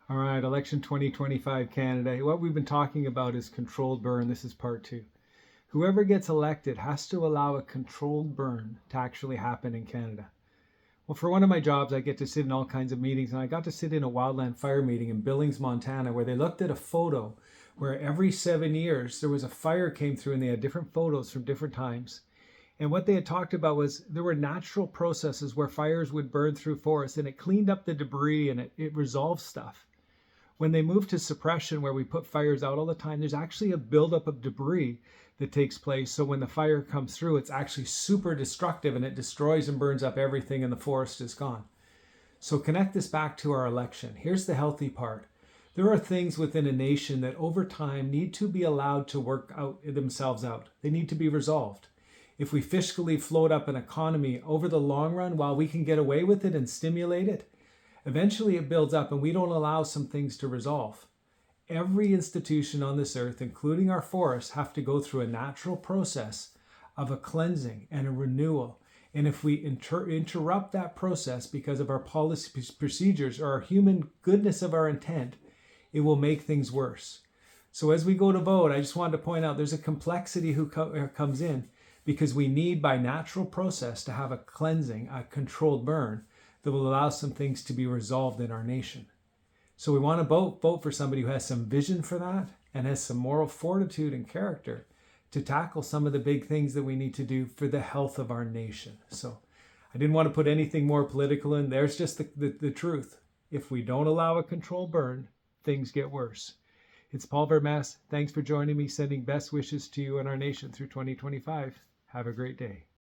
All right, election 2025 Canada. What we've been talking about is controlled burn. This is part two. Whoever gets elected has to allow a controlled burn to actually happen in Canada. Well, for one of my jobs, I get to sit in all kinds of meetings, and I got to sit in a wildland fire meeting in Billings, Montana, where they looked at a photo where every 7 years there was a fire came through, and they had different photos from different times. And what they had talked about was there were natural processes where fires would burn through forests, and it cleaned up the debris and it resolved stuff. When they move to suppression, where we put fires out all the time, there's actually a buildup of debris that takes place. So when the fire comes through, it's actually super destructive and it destroys and burns up everything, and the forest is gone. So connect this back to our election. Here's the healthy part. There are things within a nation that over time need to be allowed to work out themselves out. They need to be resolved. If we fiscally float up an economy over the long run, while we can get away with it and stimulate it, eventually it builds up and we don't allow some things to resolve. Every institution on this earth, including our forests, have to go through a natural process of a cleansing and a renewal. And if we interrupt that process because of our policy procedures or our human goodness of our intent, it will make things worse. So as we go to vote, I just wanted to point out there's a complexity who comes in, because we need, by natural process, to have a cleansing, a controlled burn that will allow some things to be resolved in our nation. So we want to vote for somebody who has some vision for that and has some moral fortitude and character to tackle some of the big things that we need to do for the health of our nation. So I didn't want to put anything more political in. There's just the truth. If we don't allow a controlled burn, things get worse. It's Paul Vermesse. Thanks for joining me, sending best wishes to you and our nation through 2025. Have a great day.